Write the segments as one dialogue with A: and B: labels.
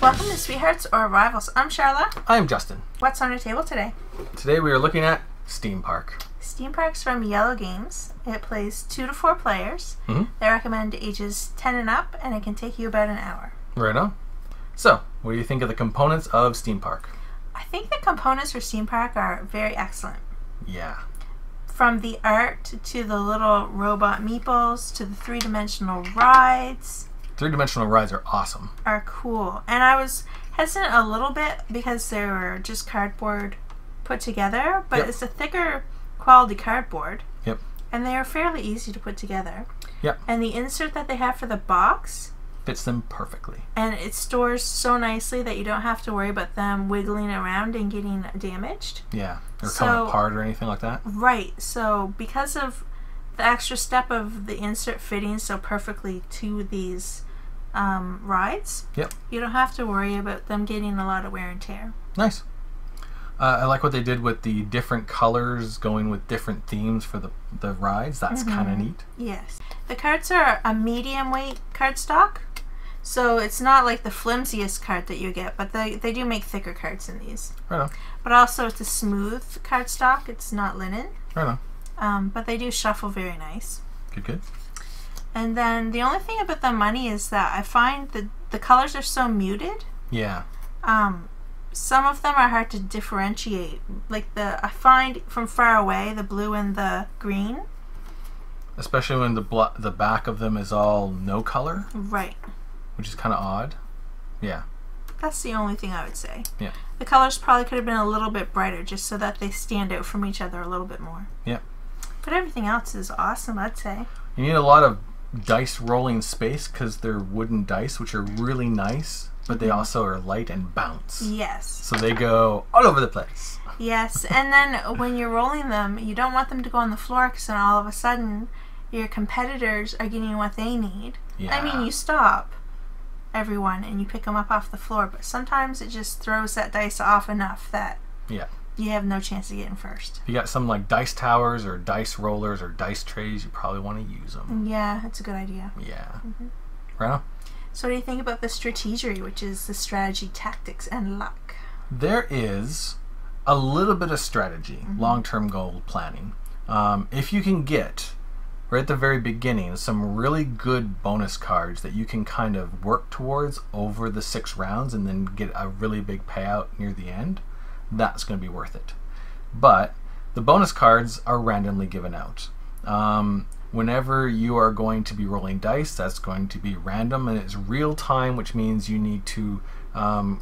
A: Welcome to Sweethearts or Rivals. I'm Charla.
B: I'm Justin.
A: What's on our table today?
B: Today we are looking at Steam Park.
A: Steam Park's from Yellow Games. It plays 2 to 4 players. They recommend ages 10 and up, and it can take you about an hour.
B: Right on. So, what do you think of the components of Steam Park?
A: I think the components for Steam Park are very excellent.
B: Yeah.
A: From the art to the little robot meeples to the three-dimensional rides.
B: Three-dimensional rides are awesome.
A: Are cool. And I was hesitant a little bit because they were just cardboard put together, but it's a thicker quality cardboard.
B: Yep.
A: And they are fairly easy to put together.
B: Yep.
A: And the insert that they have for the box
B: fits them perfectly. And
A: it stores so nicely that you don't have to worry about them wiggling around and getting damaged.
B: Yeah. Or coming apart or anything like that.
A: Right. So because of the extra step of the insert fitting so perfectly to these rides, you don't have to worry about them getting a lot of wear and tear.
B: Nice. I like what they did with the different colors going with different themes for the rides. That's kind of neat.
A: Yes. The cards are a medium weight cardstock, so it's not like the flimsiest card that you get, but they do make thicker cards in these.
B: Right on.
A: But also it's a smooth cardstock. It's not linen.
B: Right
A: on. But they do shuffle very nice.
B: Good, good.
A: And then the only thing about the money is that I find that the colors are so muted.
B: Yeah.
A: Some of them are hard to differentiate. Like I find from far away the blue and the green.
B: Especially when the back of them is all no color.
A: Right.
B: Which is kind of odd. Yeah.
A: That's the only thing I would say.
B: Yeah.
A: The colors probably could have been a little bit brighter just so that they stand out from each other a little bit more.
B: Yeah.
A: But everything else is awesome, I'd say.
B: You need a lot of dice rolling space because they're wooden dice, which are really nice, but they also are light and bounce.
A: Yes.
B: So they go all over the place.
A: Yes, and then when you're rolling them, you don't want them to go on the floor because then all of a sudden your competitors are getting what they need.
B: Yeah.
A: I mean, you stop everyone and you pick them up off the floor, but sometimes it just throws that dice off enough that you have no chance of getting first.
B: If you got some like dice towers or dice rollers or dice trays, you probably want to use them.
A: Yeah, that's a good idea.
B: Yeah. Right on.
A: So what do you think about the strategery, which is the strategy, tactics, and luck?
B: There is a little bit of strategy, long-term goal planning. If you can get, right at the very beginning, some really good bonus cards that you can kind of work towards over the 6 rounds and then get a really big payout near the end, that's going to be worth it. But the bonus cards are randomly given out. Whenever you are going to be rolling dice, that's going to be random and it's real time, which means you need to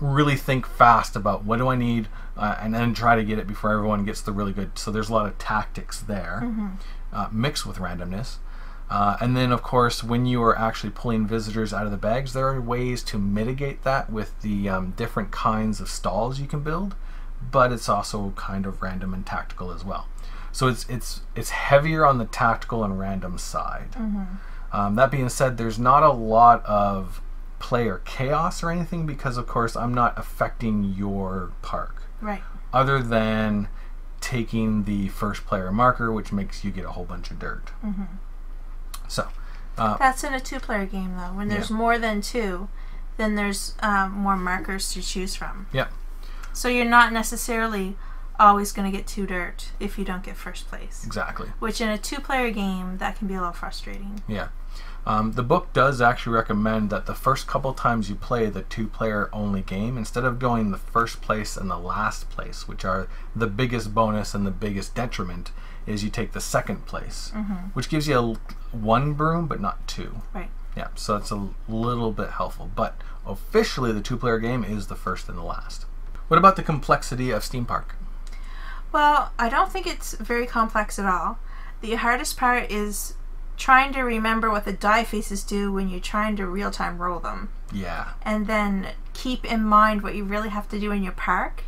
B: really think fast about what do I need and then try to get it before everyone gets the really good. So there's a lot of tactics there mixed with randomness. And then of course when you are actually pulling visitors out of the bags, there are ways to mitigate that with the different kinds of stalls you can build, but it's also kind of random and tactical as well. So it's heavier on the tactical and random side. That being said, there's not a lot of player chaos or anything because of course I'm not affecting your park.
A: Right.
B: Other than taking the first player marker, which makes you get a whole bunch of dirt. So
A: that's in a 2-player game though. When there's more than 2, then there's more markers to choose from.
B: Yeah.
A: So you're not necessarily always going to get 2 dirt if you don't get first place.
B: Exactly.
A: Which in a 2-player game, that can be a little frustrating.
B: Yeah. The book does actually recommend that the first couple times you play the 2-player only game, instead of going the first place and the last place, which are the biggest bonus and the biggest detriment, is you take the second place, which gives you 1 broom but not 2.
A: Right.
B: Yeah, so it's a little bit helpful. But officially the 2-player game is the first and the last. What about the complexity of Steam Park?
A: Well, I don't think it's very complex at all. The hardest part is trying to remember what the die faces do when you're trying to real-time roll them.
B: Yeah.
A: And then keep in mind what you really have to do in your park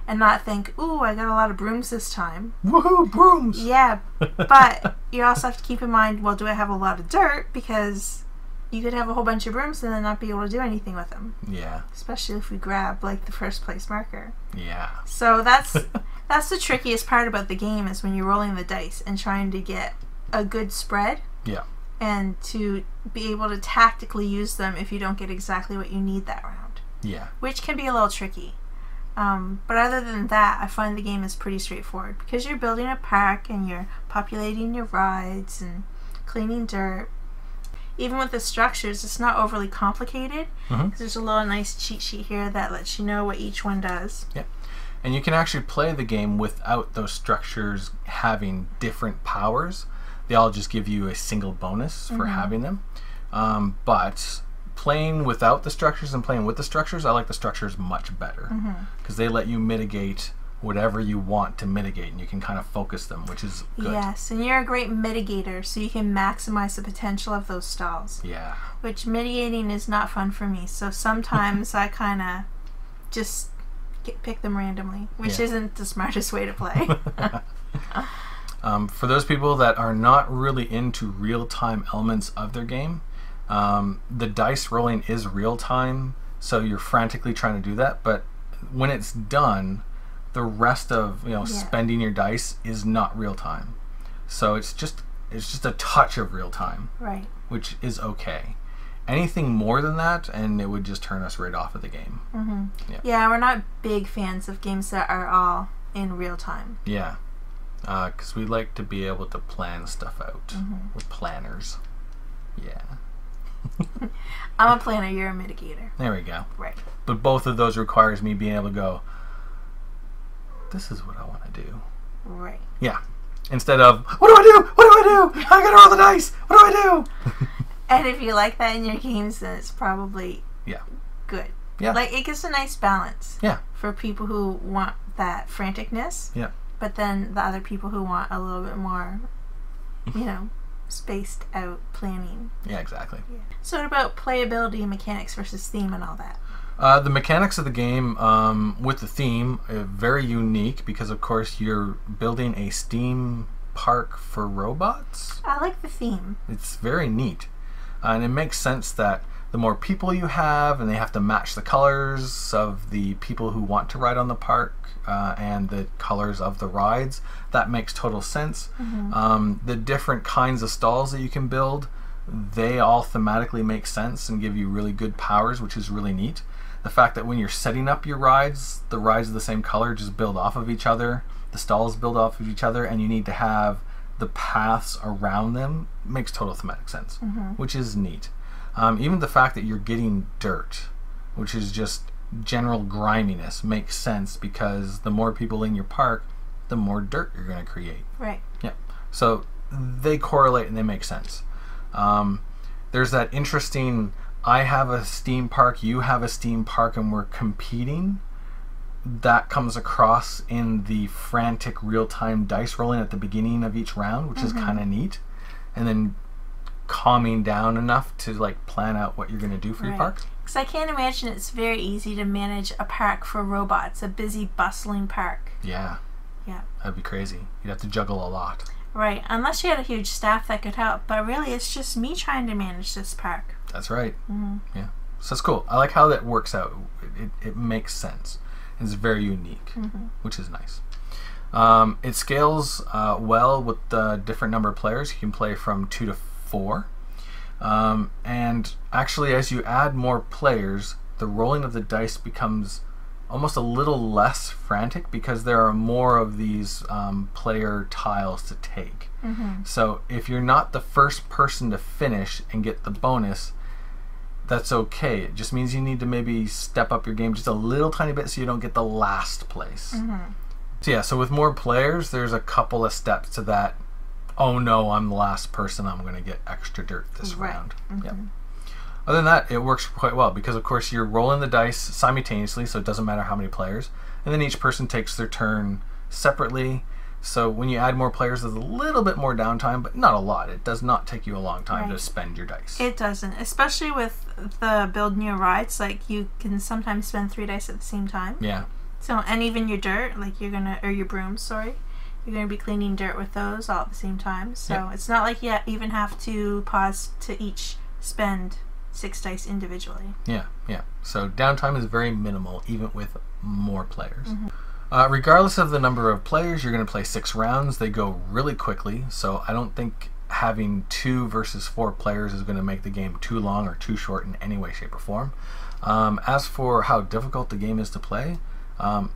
A: and not think, ooh, I got a lot of brooms this time.
B: Woohoo, brooms!
A: Yeah, but you also have to keep in mind, well, do I have a lot of dirt? Because you could have a whole bunch of brooms and then not be able to do anything with them.
B: Yeah.
A: Especially if we grab, like, the first place marker.
B: Yeah.
A: So that's the trickiest part about the game is when you're rolling the dice and trying to get a good spread.
B: Yeah.
A: And to be able to tactically use them if you don't get exactly what you need that round.
B: Yeah.
A: Which can be a little tricky. But other than that, I find the game is pretty straightforward because you're building a park and you're populating your rides and cleaning dirt. Even with the structures, it's not overly complicated. There's a little nice cheat sheet here that lets you know what each one does.
B: Yeah. And you can actually play the game without those structures having different powers. They all just give you a single bonus for having them. But playing without the structures and playing with the structures, I like the structures much better because they let you mitigate whatever you want to mitigate, and you can kind of focus them, which is good.
A: Yes, and you're a great mitigator, so you can maximize the potential of those stalls.
B: Yeah.
A: Which mitigating is not fun for me, so sometimes I kind of just pick them randomly, which isn't the smartest way to play.
B: For those people that are not really into real-time elements of their game, the dice rolling is real-time, so you're frantically trying to do that, but when it's done, the rest of spending your dice is not real-time. So it's just a touch of real-time,
A: right?
B: Which is okay. Anything more than that, and it would just turn us right off of the game.
A: Yeah, we're not big fans of games that are all in real-time.
B: Yeah. Because we like to be able to plan stuff out. We're planners. Yeah.
A: I'm a planner, you're a mitigator.
B: There we go.
A: Right.
B: But both of those requires me being able to go, this is what I want to do.
A: Right.
B: Yeah. Instead of, what do I do? What do I do? I gotta roll the dice. What do I do?
A: And if you like that in your games, then it's probably good.
B: Yeah.
A: Like, it gives a nice balance.
B: Yeah.
A: For people who want that franticness.
B: Yeah.
A: But then the other people who want a little bit more, spaced out planning.
B: Yeah, exactly.
A: Yeah. So what about playability, mechanics versus theme and all that?
B: The mechanics of the game with the theme are very unique because, of course, you're building a steam park for robots.
A: I like the theme.
B: It's very neat. And it makes sense that the more people you have, and they have to match the colors of the people who want to ride on the park and the colors of the rides, that makes total sense. The different kinds of stalls that you can build, they all thematically make sense and give you really good powers, which is really neat. The fact that when you're setting up your rides, the rides of the same color just build off of each other, the stalls build off of each other, and you need to have the paths around them makes total thematic sense, which is neat. Even the fact that you're getting dirt, which is just general griminess, makes sense because the more people in your park, the more dirt you're going to create.
A: Right.
B: Yeah. So they correlate and they make sense. There's that interesting, I have a steam park, you have a steam park, and we're competing. That comes across in the frantic real-time dice rolling at the beginning of each round, which is kind of neat. And then calming down enough to plan out what you're going to do for your park.
A: Because I can't imagine it's very easy to manage a park for robots, a busy, bustling park.
B: Yeah.
A: Yeah. That'd
B: be crazy. You'd have to juggle a lot.
A: Right. Unless you had a huge staff that could help. But really, it's just me trying to manage this park.
B: That's right. Yeah. So it's cool. I like how that works out. It makes sense. It's very unique, which is nice. It scales well with the different number of players. You can play from 2 to 4. And actually, as you add more players, the rolling of the dice becomes almost a little less frantic because there are more of these player tiles to take. So if you're not the first person to finish and get the bonus, that's okay. It just means you need to maybe step up your game just a little tiny bit so you don't get the last place. So yeah, so with more players, there's a couple of steps to that. Oh no, I'm the last person, I'm going to get extra dirt this round. Yep. Other than that, it works quite well because, of course, you're rolling the dice simultaneously, so it doesn't matter how many players. And then each person takes their turn separately. So when you add more players, there's a little bit more downtime, but not a lot. It does not take you a long time to spend your dice.
A: It doesn't, especially with the build new rides. You can sometimes spend 3 dice at the same time.
B: Yeah.
A: So, and even your dirt, or your brooms, sorry. You're going to be cleaning dirt with those all at the same time. So it's not like you even have to pause to each spend 6 dice individually.
B: Yeah. So downtime is very minimal, even with more players. Regardless of the number of players, you're going to play 6 rounds. They go really quickly, so I don't think having 2 versus 4 players is going to make the game too long or too short in any way, shape, or form. As for how difficult the game is to play,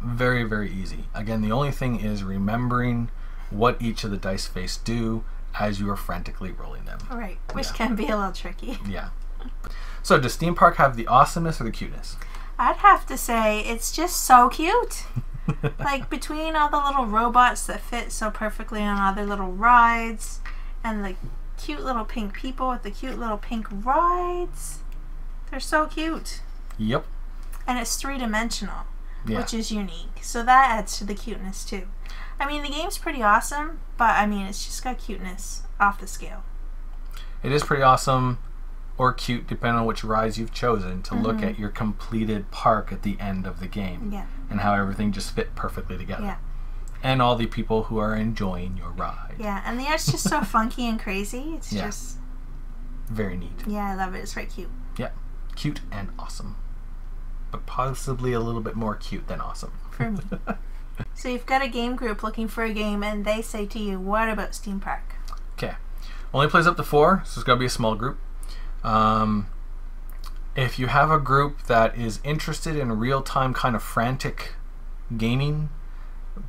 B: very, very easy. Again, the only thing is remembering what each of the dice face do as you are frantically rolling them.
A: Right, which can be a little tricky.
B: Yeah. So does Theme Park have the awesomeness or the cuteness?
A: I'd have to say it's just so cute. Like, between all the little robots that fit so perfectly on other little rides, and the cute little pink people with the cute little pink rides, they're so cute.
B: Yep.
A: And it's three-dimensional,
B: Yeah.
A: which is unique. So that adds to the cuteness too. I mean, the game's pretty awesome, but I mean, it's just got cuteness off the scale.
B: It is pretty awesome or cute, depending on which rides you've chosen, to look at your completed park at the end of the game.
A: Yeah.
B: And how everything just fit perfectly together.
A: Yeah.
B: And all the people who are enjoying your ride.
A: Yeah, and the art's just so funky and crazy. It's just...
B: Very neat.
A: Yeah, I love it. It's very cute.
B: Yeah. Cute and awesome. But possibly a little bit more cute than awesome.
A: For me. So you've got a game group looking for a game, and they say to you, what about Theme Park?
B: Okay. Only plays up to 4, so it's got to be a small group. If you have a group that is interested in real-time kind of frantic gaming,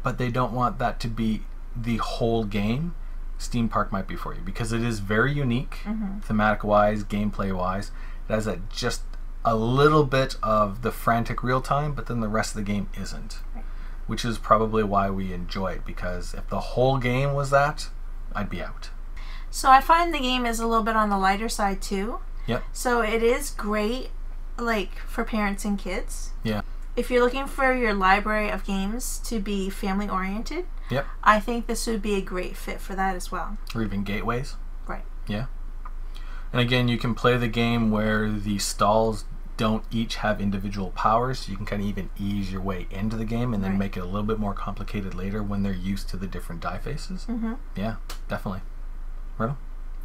B: but they don't want that to be the whole game, Theme Park might be for you, because it is very unique, thematic-wise, gameplay-wise. It has just a little bit of the frantic real-time, but then the rest of the game isn't.
A: Right.
B: Which is probably why we enjoy it, because if the whole game was that, I'd be out.
A: So I find the game is a little bit on the lighter side too.
B: Yep.
A: So it is great, like, for parents and kids.
B: Yeah.
A: If you're looking for your library of games to be family oriented,
B: Yep.
A: I think this would be a great fit for that as well.
B: Or even gateways.
A: Right.
B: Yeah. And again, you can play the game where the stalls don't each have individual powers, so you can kind of even ease your way into the game and then make it a little bit more complicated later when they're used to the different die faces. Yeah, definitely. Right?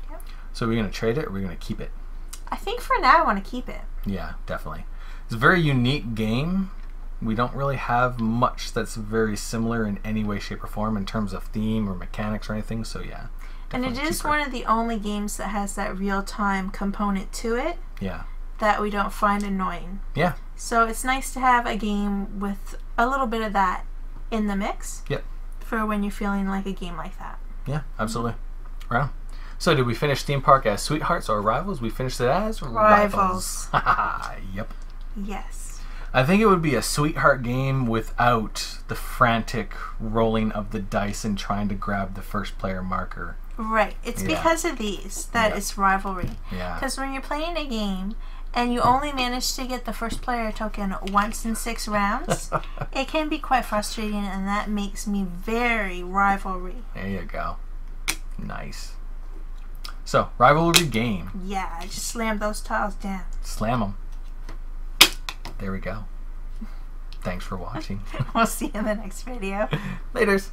A: Yep.
B: So are we going to trade it or are we going to keep it?
A: I think for now I want to keep it.
B: Yeah, definitely. It's a very unique game. We don't really have much that's very similar in any way, shape, or form in terms of theme or mechanics or anything, so yeah.
A: And it is one of the only games that has that real-time component to it.
B: Yeah.
A: That we don't find annoying.
B: Yeah.
A: So it's nice to have a game with a little bit of that in the mix.
B: Yep.
A: For when you're feeling like a game like that.
B: Yeah, absolutely. Right. So did we finish Theme Park as sweethearts or rivals? We finished it as rivals. Yep.
A: Yes.
B: I think it would be a sweetheart game without the frantic rolling of the dice and trying to grab the first player marker.
A: Right. It's because of these that it's rivalry.
B: Yeah.
A: Because when you're playing a game and you only manage to get the first player token once in 6 rounds, it can be quite frustrating, and that makes me very rivalry.
B: There you go. Nice. So, rivalry game.
A: Yeah, I just slammed those tiles down.
B: Slam them. There we go. Thanks for watching.
A: We'll see you in the next video.
B: Laters.